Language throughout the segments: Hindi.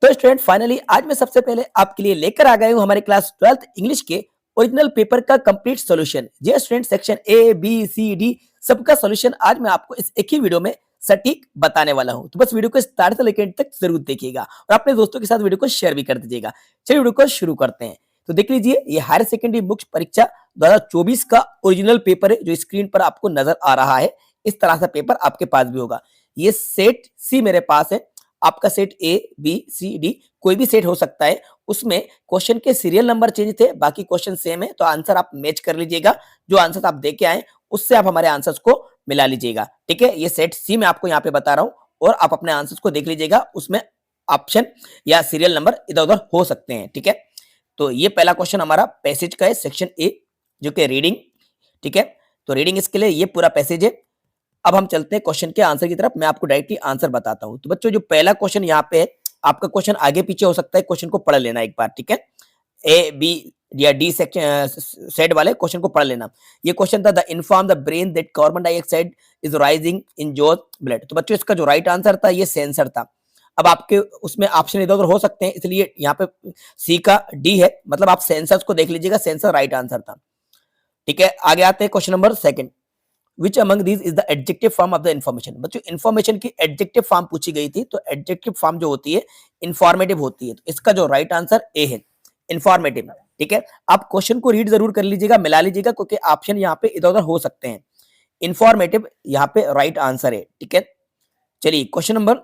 तो स्टूडेंट फाइनली आज मैं सबसे पहले आपके लिए लेकर आ गया हूँ हमारे क्लास 12th इंग्लिश के ओरिजिनल पेपर का कंप्लीट सॉल्यूशन। जी student, section A B C D सबका सॉल्यूशन आज मैं आपको इस एक ही वीडियो में सटीक बताने वाला हूँ। तो बस वीडियो को स्टार्ट से लेकर एंड तक जरूर देखिएगा और अपने दोस्तों के साथ वीडियो को शेयर भी कर दीजिएगा। चलिए वीडियो को शुरू करते हैं। तो देख लीजिए, ये हायर सेकेंडरी बुक्स परीक्षा 2024 का ओरिजिनल पेपर है जो स्क्रीन पर आपको नजर आ रहा है। इस तरह का पेपर आपके पास भी होगा। ये सेट सी मेरे पास है। आपका set A B C D कोई भी सेट हो सकता है। उसमें क्वेश्चन के सीरियल नंबर चेंज थे, बाकी क्वेश्चन सेम है। तो आंसर आप मैच कर लीजिएगा। जो आंसर आप दे के आए उससे आप हमारे आंसर्स को मिला लीजिएगा। ठीक है, ये सेट सी मैं आपको यहाँ पे बता रहा हूँ और आप अपने आंसर्स को देख लीजिएगा। उसमें ऑप्शन या सीरियल नंबर इधर उधर हो सकते हैं। ठीक है, तो ये पहला क्वेश्चन हमारा पैसेज का है, सेक्शन ए, जो कि रीडिंग। ठीक है, तो रीडिंग इसके लिए ये पूरा पैसेज है। अब हम चलते हैं क्वेश्चन के आंसर की तरफ। मैं आपको डायरेक्टली आंसर बताता हूं। तो बच्चों, जो पहला क्वेश्चन यहाँ पे है, आपका क्वेश्चन आगे पीछे हो सकता है, क्वेश्चन को पढ़ लेना एक बार। ठीक है, ए बी या डी सेक्शन सेट वाले क्वेश्चन को पढ़ लेना। ये क्वेश्चन था, the inform the brain that carbon dioxide is rising in your blood. तो बच्चों, इसका जो राइट आंसर था ये सेंसर था। अब आपके उसमें ऑप्शन इधर उधर हो सकते हैं, इसलिए यहाँ पे सी का डी है, मतलब आप सेंसर्स को देख लीजिएगा। सेंसर राइट आंसर था। ठीक है, आगे आते हैं question number second. Which among these is the adjective form of the information? बच्चों, इन्फॉर्मेशन की एडजेक्टिव फॉर्म पूछी गई थी, तो एडजेक्टिव फॉर्म जो होती है इंफॉर्मेटिव होती है। तो इसका जो राइट आंसर ए है, इंफॉर्मेटिव। ठीक है, आप क्वेश्चन को रीड जरूर कर लीजिएगा, मिला लीजिएगा, क्योंकि ऑप्शन यहाँ पे इधर उधर हो सकते हैं। इंफॉर्मेटिव यहाँ पे राइट आंसर है। ठीक है, चलिए क्वेश्चन नंबर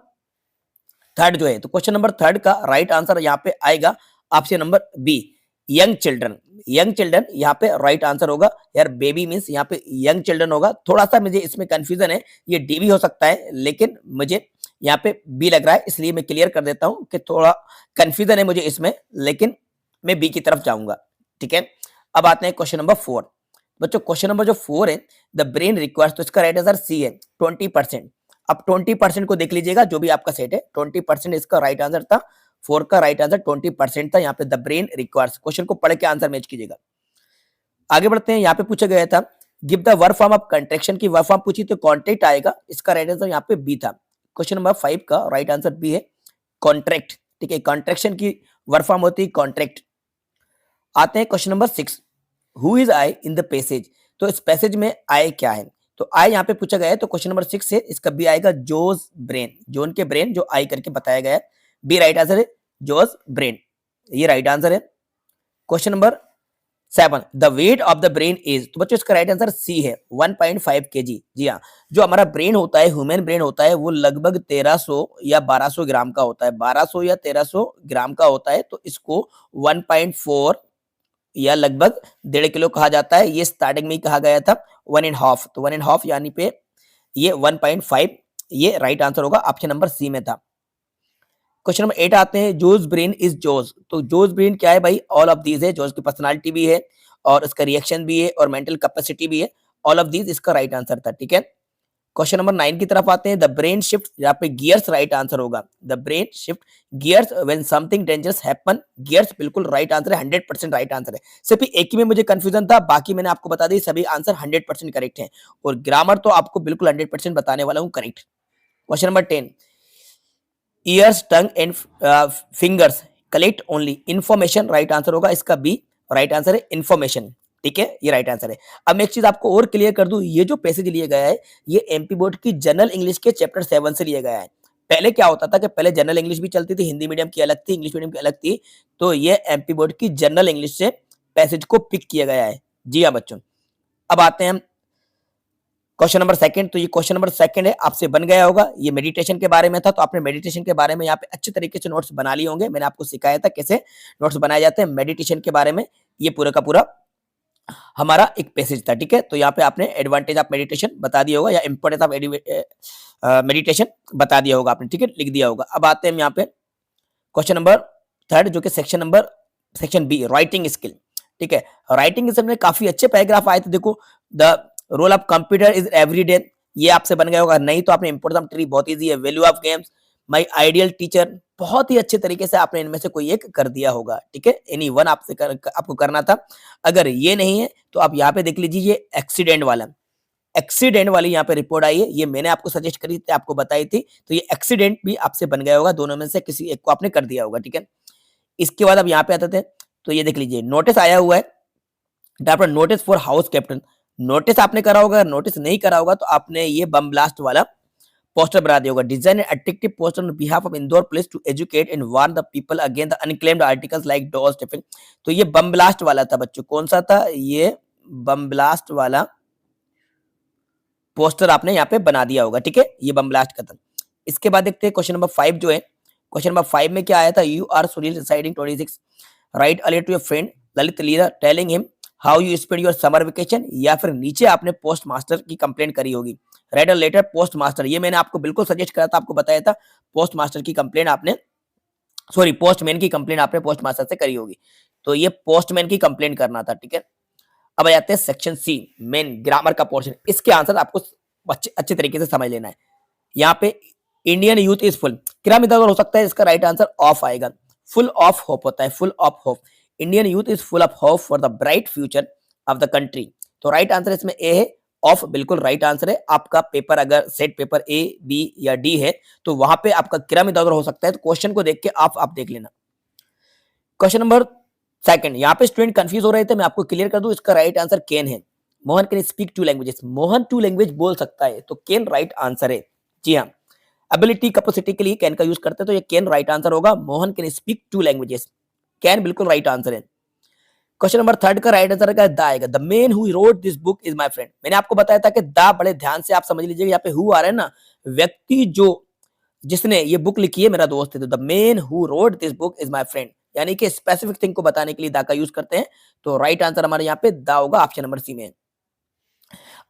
थर्ड जो है, तो क्वेश्चन नंबर थर्ड का राइट आंसर यहाँ पे आएगा option number B, young children. Young children यहाँ पे राइट आंसर होगा। यार बेबी मींस यहाँ पे यंग चिल्ड्रन होगा। थोड़ा सा मुझे इसमें कंफ्यूजन है, ये डी भी हो सकता है, लेकिन मुझे यहाँ पे बी लग रहा है, इसलिए मैं क्लियर कर देता हूँ कि थोड़ा कंफ्यूजन है मुझे इसमें, लेकिन मैं बी की तरफ जाऊंगा। ठीक है, अब आते हैं क्वेश्चन नंबर 4। बच्चों, क्वेश्चन नंबर जो 4 है, द ब्रेन रिक्वायर्स, तो इसका राइट आंसर सी है, 20%। अब 20% को देख लीजिएगा, जो भी आपका सेट है 20% इसका राइट आंसर था। 4 का राइट आंसर 20% था। यहाँ पे द ब्रेन रिक्वायर्स, क्वेश्चन को पढ़ के आंसर मैच कीजिएगा। आगे बढ़ते हैं। यहाँ पे पूछा गया था, give the verb form of contraction की वर्ब फॉर्म पूछी तो कॉन्ट्रैक्ट आएगा। इसका राइट आंसर यहाँ पे बी था। क्वेश्चन नंबर 5 का राइट आंसर बी है, कॉन्ट्रैक्ट। ठीक है, कॉन्ट्रैक्शन की वर्ब फॉर्म होती है कॉन्ट्रैक्ट। आते हैं question number 6, who is I in the passage. तो इस पैसेज में आई क्या है, तो आई यहाँ पे पूछा गया है। तो क्वेश्चन नंबर 6 से इसका बी आएगा, जोज ब्रेन। जोन के ब्रेन जो आई करके बताया गया है, बी राइट आंसर है, जोज ब्रेन, ये राइट आंसर है। Question number 7, the weight of the brain is, तो बच्चों इसका राइट आंसर सी है, 1.5 kg। जी हाँ, जो हमारा ब्रेन होता है, ह्यूमन ब्रेन होता है, वो लगभग 1300 या 1200 ग्राम का होता है। 1200 या 1300 ग्राम का होता है। तो इसको 1.4 या लगभग 1.5 किलो कहा जाता है। ये स्टार्टिंग में ही कहा गया था 1.5, तो 1.5 यानी पे ये 1.5, ये राइट आंसर होगा, ऑप्शन नंबर सी में था। क्वेश्चन नंबर 8 आते हैं, जोज ब्रेन इज जोज। तो जोज ब्रेन क्या है भाई, ऑल ऑफ दीज है। जोज की पर्सनालिटी भी है और इसका रिएक्शन भी है और मेंटल कैपेसिटी भी है। ऑल ऑफ दीज इसका राइट आंसर था। ठीक है, क्वेश्चन नंबर 9 की तरफ आते हैं, द ब्रेन शिफ्ट, यहाँ पे गियर्स राइट आंसर होगा। The brain shift gears when something dangerous happen. Gears बिल्कुल राइट आंसर है, 100% राइट आंसर है। सिर्फ एक ही में मुझे कंफ्यूजन था, बाकी मैंने आपको बता दी सभी आंसर 100% करेक्ट है। और ग्रामर तो आपको बिल्कुल 100% बताने वाला हूँ correct. Question number 10, years tongue and fingers collect only information. Right answer होगा इसका बी, राइट आंसर है इंफॉर्मेशन। ठीक है, ये राइट आंसर है। अब मैं एक चीज आपको और क्लियर कर दूं, ये जो पैसेज लिया गया है, ये एमपी बोर्ड की जनरल इंग्लिश के चैप्टर 7 से लिया गया है। पहले क्या होता था कि पहले जनरल इंग्लिश भी चलती थी, हिंदी मीडियम की अलग थी, इंग्लिश मीडियम की अलग थी। तो ये एमपी बोर्ड की जनरल इंग्लिश से पैसेज को पिक किया गया है। जी हाँ बच्चों, अब आते हैं हम क्वेश्चन नंबर 2। तो ये क्वेश्चन नंबर 2 है, आपसे बन गया होगा। ये मेडिटेशन के बारे में था, तो आपने मेडिटेशन के बारे में यहाँ पे अच्छे तरीके से नोट्स बना लिए होंगे। मैंने आपको सिखाया था कैसे नोट्स बनाए जाते हैं मेडिटेशन के बारे में। ये पूरा का पूरा हमारा एक पैसेज था। ठीक है, तो यहाँ पे आपने एडवांटेज ऑफ मेडिटेशन बता दिया होगा या इंपॉर्टेंस ऑफ मेडिटेशन बता दिया होगा आपने। ठीक है, लिख दिया होगा। अब आते हैं हम यहाँ पे क्वेश्चन नंबर 3, जो कि सेक्शन बी, राइटिंग स्किल। ठीक है, राइटिंग स्किल में काफी अच्छे पैराग्राफ आए थे। देखो, the role of computer is everyday, ये आपसे बन गया होगा। नहीं तो आपने इंपोर्टेंस ऑफ ट्री, बहुत इजी है। Value of games, my ideal teacher, बहुत ही अच्छे तरीके से आपने इनमें से कोई एक कर दिया होगा। ठीक है, एनी वन आपको करना था। अगर ये नहीं है तो आप यहाँ पे देख लीजिए, ये एक्सीडेंट वाला। एक्सीडेंट वाली यहाँ पे रिपोर्ट आई है, ये मैंने आपको सजेस्ट करी थी, आपको बताई थी, तो ये एक्सीडेंट भी आपसे बन गया होगा, दोनों में से किसी एक को आपने कर दिया होगा, ठीक है। इसके बाद अब यहाँ पे आते थे, तो ये देख लीजिए नोटिस आया हुआ है, आपका notice for house captain, notice आपने करा होगा, नोटिस नहीं करा होगा तो आपने ये बम ब्लास्ट वाला पोस्टर बना दिया होगा, design an attractive poster on behalf of Indore police to educate and warn the people against the unclaimed articles like dog stiffing. तो ये बम ब्लास्ट वाला था बच्चों, कौन सा था, ये बम ब्लास्ट वाला पोस्टर आपने यहाँ पे बना दिया होगा, ठीक है, ये बम ब्लास्ट का था। इसके बाद देखते हैं क्वेश्चन नंबर 5 जो है, क्वेश्चन नंबर 5 में क्या आया था, you are Sunil residing 26, write a letter to your friend Lalit Leela telling him how you spend your summer vacation, या फिर नीचे आपने पोस्ट मास्टर की कंप्लेंट करी होगी, write a letter post master, ये मैंने आपको बिल्कुल सजेस्ट करा था, आपको बताया था पोस्ट मास्टर की कंप्लेंट आपने, सॉरी पोस्टमैन की कंप्लेंट आपने पोस्ट मास्टर से करी होगी, तो ये पोस्टमैन की कंप्लेंट करना था, ठीक है। अब आ जाते हैं सेक्शन सी, मेन ग्रामर का पोर्शन, इसके आंसर आपको अच्छे तरीके से समझ लेना है। यहाँ पे इंडियन यूथ इज फुल, क्या इधर हो सकता है, इसका राइट आंसर ऑफ आएगा, फुल ऑफ होप होता है, full of hope, Indian youth is full of hope for the bright future of the country, तो राइट आंसर इसमें ए है, ऑफ बिल्कुल राइट आंसर है। आपका पेपर अगर सेट पेपर ए बी या डी है तो वहां पे आपका क्रम इधर हो सकता है, तो क्वेश्चन को देख के आप देख लेना। क्वेश्चन नंबर सेकंड, यहाँ पे स्टूडेंट कंफ्यूज हो रहे थे, मैं आपको क्लियर कर दूं, इसका राइट आंसर कैन है। Mohan can speak 2 languages, Mohan 2 language बोल सकता है, तो कैन राइट आंसर है। जी हाँ, एबिलिटी कैपेसिटी के लिए कैन का यूज करते हैं, तो ये कैन राइट आंसर होगा। Mohan can speak 2 languages, can बिल्कुल राइट आंसर है। क्वेश्चन नंबर 3 का राइट आंसर द आएगा, the man who wrote this book is my friend, मैंने आपको बताया था कि द बड़े ध्यान से आप समझ लीजिएगा, यहाँ पे हु आ रहा है ना, व्यक्ति जो जिसने ये बुक लिखी है मेरा दोस्त है, तो the man who wrote this book is my friend, यानी कि स्पेसिफिक थिंग को बताने के लिए दा का यूज करते हैं, तो राइट आंसर हमारे यहाँ पे दा होगा, ऑप्शन नंबर सी में।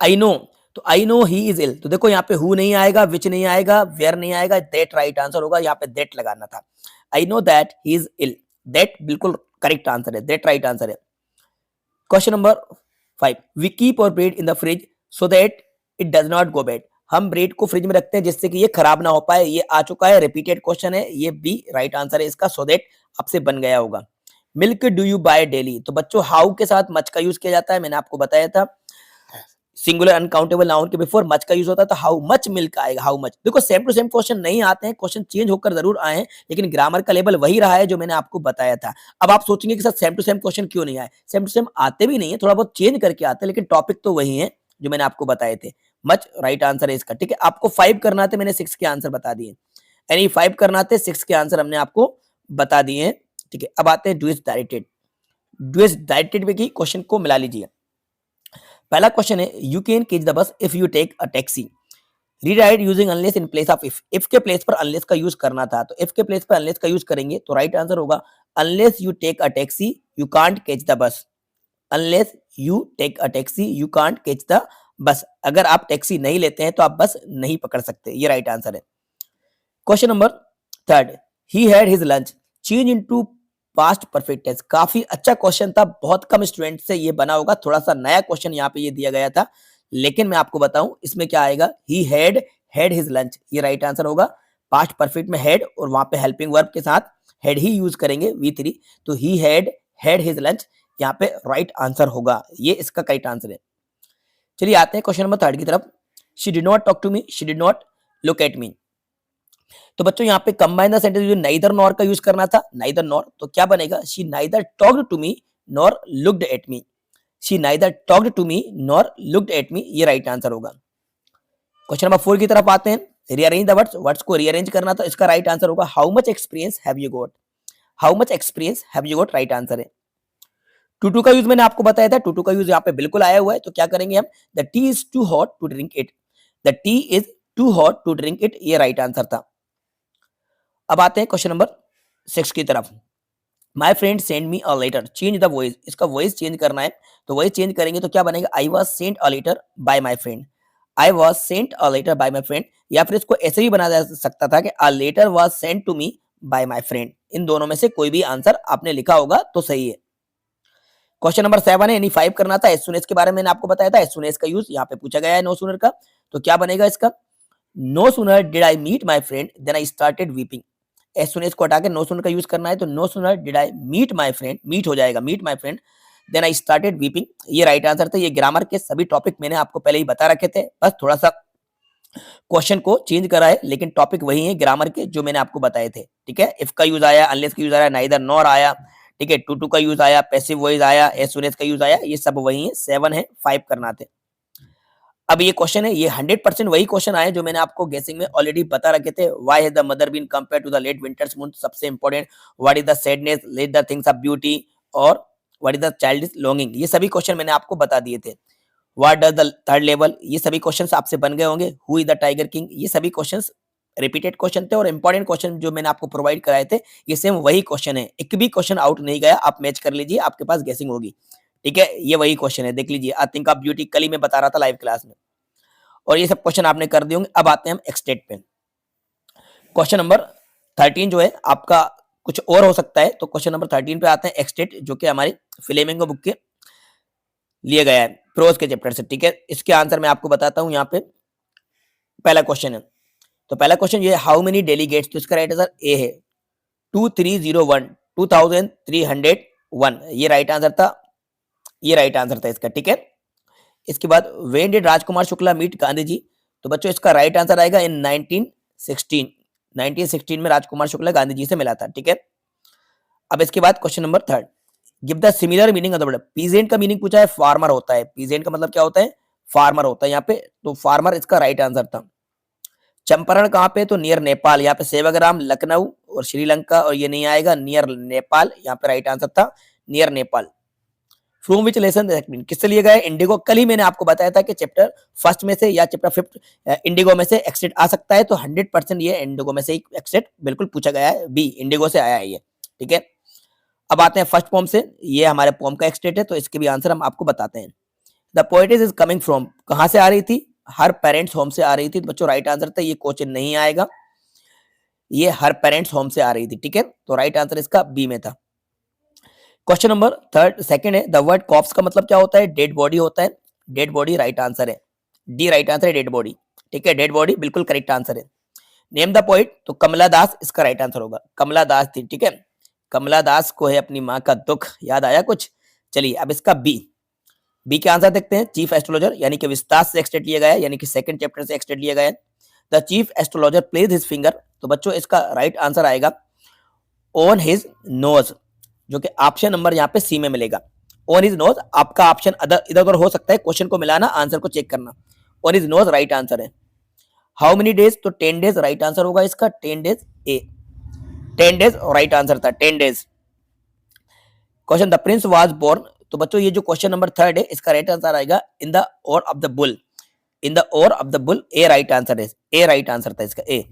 आई नो, तो आई नो ही इज इल, तो देखो यहाँ पे हु नहीं आएगा, विच नहीं आएगा, वेयर नहीं आएगा, दैट राइट आंसर होगा, यहाँ पे दैट लगाना था। I know that he is ill, that बिल्कुल करेक्ट आंसर है, दैट राइट आंसर है। Question number 5, we keep our bread in the fridge so that it does not go bad, हम ब्रेड को फ्रिज में रखते हैं जिससे कि ये खराब ना हो पाए, ये आ चुका है, रिपीटेड क्वेश्चन है, ये बी राइट आंसर है इसका, सो दैट आपसे बन गया होगा। Milk do you buy daily, तो बच्चों हाउ के साथ मच का यूज किया जाता है, मैंने आपको बताया था, सिंगुलर अनकाउंटेबल नाउन के बिफोर मच का यूज होता है, तो हाउ मच मिल्क आएगा, हाउ मच। देखो सेम टू सेम क्वेश्चन नहीं आते हैं, क्वेश्चन चेंज होकर जरूर आए हैं, लेकिन ग्रामर का लेवल वही रहा है जो मैंने आपको बताया था। अब आप सोचेंगे कि sir same to same question क्यों नहीं आए, सेम टू सेम आते भी नहीं है, थोड़ा बहुत चेंज करके आते हैं, लेकिन टॉपिक तो वही है जो मैंने आपको बताए थे। मच राइट आंसर है इसका, ठीक है। आपको 5 करना थे, मैंने 6 के आंसर बता दिए, यानी 5 करना थे, 6 के आंसर हमने आपको बता दिए हैं, ठीक है। अब आते हैं do as directed, do as directed में की क्वेश्चन को मिला लीजिए। पहला क्वेश्चन है, you can catch the bus if you take a taxi, rewrite using unless in place of if, if के प्लेस पर अनलेस का यूज करना था, तो इफ के प्लेस पर अनलेस का यूज करेंगे, तो राइट आंसर होगा unless you take a taxi you can't catch the bus, unless you take a taxi you can't catch the bus, अगर आप टैक्सी नहीं लेते हैं तो आप बस नहीं पकड़ सकते, ये राइट आंसर है। Question number 3, he had his lunch change into past perfect tense, काफी अच्छा क्वेश्चन था, बहुत कम स्टूडेंट से ये बना होगा, थोड़ा सा नया क्वेश्चन यहाँ पे ये दिया गया था, लेकिन मैं आपको बताऊं इसमें क्या आएगा, ही हैड हिज लंच, ये राइट आंसर होगा। पास्ट परफेक्ट में हैड और वहां पे हेल्पिंग वर्ब के साथ हैड ही यूज करेंगे V3, तो ही हैड हिज लंच यहाँ पे राइट आंसर होगा, ये इसका करेक्ट आंसर है। चलिए आते हैं क्वेश्चन नंबर 3 की तरफ, she did not talk to me, she did not look at me, तो बच्चों यहाँ पे combine the sentence, neither nor का यूज करना था, नाइदर नॉर, तो क्या बनेगा, she neither talked to me nor looked at me, she neither talked to me nor looked at me, ये राइट आंसर होगा। क्वेश्चन नंबर 4 की तरफ आते हैं, रीअरेंज द वर्ड्स, वर्ड्स को रीअरेंज करना, तो इसका राइट आंसर होगा how much experience have you got, how much experience have you got right answer है। टू का यूज मैंने आपको बताया था, टू का यूज यहाँ पे बिल्कुल आया हुआ है, तो क्या करेंगे हम, the tea is too hot to drink it, the tea is too hot to drink it, ये राइट आंसर था। अब आते हैं क्वेश्चन नंबर 6 की तरफ, my friend send me a letter change the voice, इसका वॉइस चेंज करना है, तो वॉइस चेंज करेंगे तो क्या बनेगा, I was sent a letter by my friend, I was sent a letter by my friend, या फिर इसको ऐसे भी बना जा सकता था कि a letter was sent to me by my friend, इन दोनों में से कोई भी आंसर आपने लिखा होगा तो सही है। क्वेश्चन नंबर 7 है, यानी 5 करना था, एज सून एज के बारे में मैंने आपको बताया था, एज सून एज का यूज यहाँ पे पूछा गया है नो सूनर का, तो क्या बनेगा इसका, no sooner did I meet my friend than I started weeping, as soon as को हटा के नो सूनर का यूज करना है, तो no sooner did I meet my friend, meet हो जाएगा meet my friend, than I started weeping, ये राइट आंसर था। ये ग्रामर के सभी टॉपिक मैंने आपको पहले ही बता रखे थे, बस थोड़ा सा क्वेश्चन को चेंज करा है, लेकिन टॉपिक वही है ग्रामर के जो मैंने आपको बताए थे। ठीक है, इफ का यूज आया, अनलेस का यूज आया, नाइदर नॉर आया। ठीक है, टू टू का यूज आया, पैसिव वॉइस आया, एज सून एज का यूज आया, ये सब वही है। 7 है, 5 करना थे। अब ये क्वेश्चन है, ये 100% वही क्वेश्चन आए जो मैंने आपको गेसिंग में ऑलरेडी बता रखे थे। Why has the mother been compared to the late winter's moon, सबसे important. What is the sadness, let the things of beauty, और what is the child longing, ये सभी क्वेश्चन मैंने आपको बता दिए थे। What does the third level, ये सभी क्वेश्चंस आपसे बन गए होंगे। Who is the tiger king, ये सभी क्वेश्चंस रिपीटेड क्वेश्चन थे, और इंपॉर्टेंट क्वेश्चन जो मैंने आपको प्रोवाइड कराए थे ये सेम वही क्वेश्चन है। एक भी क्वेश्चन आउट नहीं गया, आप मैच कर लीजिए, आपके पास गेसिंग होगी। ठीक है, ये वही क्वेश्चन है, देख लीजिए। आई थिंक ऑफ ब्यूटी कल ही मैं बता रहा था लाइव क्लास में, और ये सब क्वेश्चन आपने कर दिए होंगे। अब आते हैं हम एक्सटेट पे। क्वेश्चन नंबर 13 जो है आपका कुछ और हो सकता है, तो क्वेश्चन नंबर 13 पे आते हैं, एक्सटेट, जो कि हमारी फ्लेमिंगो बुक के लिए गया है, प्रोज के चैप्टर से। ठीक है, इसके आंसर मैं आपको बताता हूं। यहाँ पे पहला क्वेश्चन है, तो पहला क्वेश्चन ये है, हाउ मेनी डेलीगेट्स, तो इसका राइट आंसर ए है, 2301, 2301, ये राइट आंसर था, ये राइट आंसर था इसका। ठीक है, इसके बाद when did Rajkumar Shukla meet Gandhi ji, तो बच्चों इसका राइट आंसर आएगा इन 1916, 1916 में राजकुमार शुक्ला गांधी जी से मिला था। ठीक है, अब इसके बाद question number 3, give the similar meaning of the word. Peasant का मीनिंग पूछा है, फार्मर होता है। पीजेंट का मतलब क्या होता है, फार्मर होता है यहाँ पे, तो फार्मर इसका राइट आंसर था। चंपारण कहाँ पे, तो नियर नेपाल, यहाँ पे सेवाग्राम, लखनऊ और श्रीलंका, और ये नहीं आएगा, नियर नेपाल, यहाँ पे राइट आंसर था near Nepal. From which lesson, किससे लिए गए, इंडिगो। कल ही मैंने आपको बताया था कि चैप्टर फर्स्ट में से या चैप्टर 5 इंडिगो में से एक्सेट आ सकता है, तो 100% ये इंडिगो में से ही एक्सेट बिल्कुल पूछा गया है, बी इंडिगो से आया है ये। ठीक है, अब आते हैं फर्स्ट पोम से, ये हमारे पोम का एक्सटेट है, तो इसके भी आंसर हम आपको बताते हैं। The poet's is coming from, कहां से आ रही थी, हर पेरेंट्स होम से आ रही थी। तो बच्चों राइट आंसर था, ये क्वेश्चन नहीं आएगा, ये हर पेरेंट्स होम से आ रही थी। ठीक है, तो राइट आंसर इसका बी में था। क्वेश्चन नंबर सेकंड है, द वर्ड कॉप्स का मतलब क्या होता है, डेड बॉडी होता है। डेड बॉडी राइट आंसर है, डी राइट आंसर है, डेड बॉडी। ठीक है, डेड बॉडी बिल्कुल करेक्ट आंसर है। नेम द पोइट, तो कमला दास इसका राइट आंसर होगा, कमला दास थी। ठीक है, कमला दास को है अपनी माँ का दुख, याद आया कुछ। चलिए अब इसका बी, बी के आंसर देखते हैं। चीफ एस्ट्रोलॉजर यानी कि विस्तास से एक्सटेट लिया गया है, यानी कि सेकंड चैप्टर से एक्सटेट लिया गया है। The chief astrologer place his finger, तो बच्चों इसका राइट आंसर आएगा ऑन हिज नोज, जो कि ऑप्शन नंबर यहाँ पे सी में मिलेगा। ऑन हिज नोज, आपका ऑप्शन इधर उधर हो सकता है, क्वेश्चन को मिलाना, आंसर को चेक करना। On his nose right answer है। हाउ मेनी डेज, तो 10 डेज राइट आंसर होगा इसका, 10 days A, 10 days right answer था, 10 days. Question, the prince was born, तो बच्चों ये जो क्वेश्चन नंबर 3 है इसका राइट आंसर आएगा in the hour of the bull, in the hour of the bull, A right answer है, ए राइट आंसर था इसका, ए।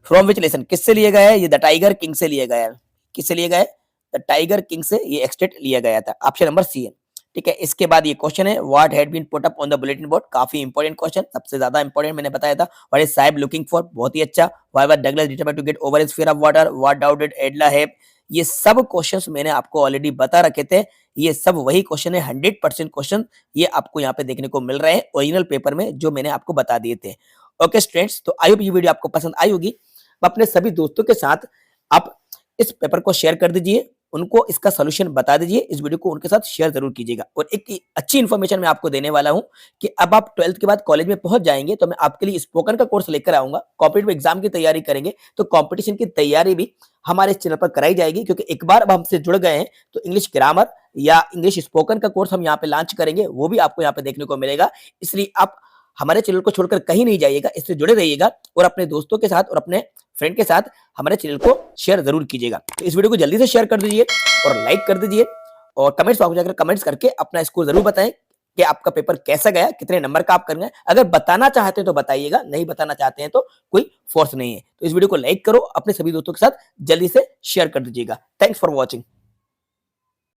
फ्रॉम विच लेसन, किससे लिया गया है, ये द टाइगर किंग से लिया गया है। किससे लिया गया है, द टाइगर किंग से ये एक्सटेट लिया गया था, ऑप्शन नंबर सी है। ठीक है, इसके बाद ये क्वेश्चन है, what had been put up on the bulletin board, काफी इंपॉर्टेंट क्वेश्चन, सबसे ज्यादा इंपॉर्टेंट मैंने बताया था। What is Sahib looking for, बहुत ही अच्छा। Why was Douglas determined to get over his fear of water, what doubt did Edla have, ये सब क्वेश्चंस मैंने आपको ऑलरेडी बता रखे थे, ये सब वही क्वेश्चन है, 100% क्वेश्चन ये आपको यहाँ पे देखने को मिल रहे हैं ओरिजिनल पेपर में जो मैंने आपको बता दिए थे। ओके स्टूडेंट्स, तो आई होप ये वीडियो आपको पसंद आई होगी। अपने सभी दोस्तों के साथ आप इस पेपर को शेयर कर दीजिए, उनको इसका सोल्यूशन बता दीजिए, इस वीडियो को उनके साथ शेयर जरूर कीजिएगा। और एक अच्छी इन्फॉर्मेशन मैं आपको देने वाला हूं कि अब आप 12th के बाद कॉलेज में पहुंच जाएंगे तो मैं आपके लिए स्पोकन का कोर्स लेकर आऊंगा। कॉम्पिटिटिव एग्जाम की तैयारी करेंगे तो कंपटीशन की तैयारी भी हमारे चैनल पर कराई जाएगी, क्योंकि एक बार अब हमसे जुड़ गए हैं तो इंग्लिश ग्रामर या इंग्लिश स्पोकन का कोर्स हम यहाँ पे लॉन्च करेंगे, वो भी आपको यहाँ पे देखने को मिलेगा। इसलिए आप हमारे चैनल को छोड़कर कहीं नहीं जाइएगा, इससे जुड़े रहिएगा और अपने दोस्तों के साथ और अपने फ्रेंड के साथ हमारे चैनल को शेयर जरूर कीजिएगा। तो इस वीडियो को जल्दी से शेयर कर दीजिए और लाइक कर दीजिए, और कमेंट्स बॉक्स में जाकर कमेंट्स करके अपना स्कोर जरूर बताएं कि आपका पेपर कैसा गया, कितने नंबर का आप करेंगे। अगर बताना चाहते हैं तो बताइएगा, नहीं बताना चाहते हैं तो कोई फोर्स नहीं है। तो इस वीडियो को लाइक करो, अपने सभी दोस्तों के साथ जल्दी से शेयर कर दीजिएगा। Thanks for watching.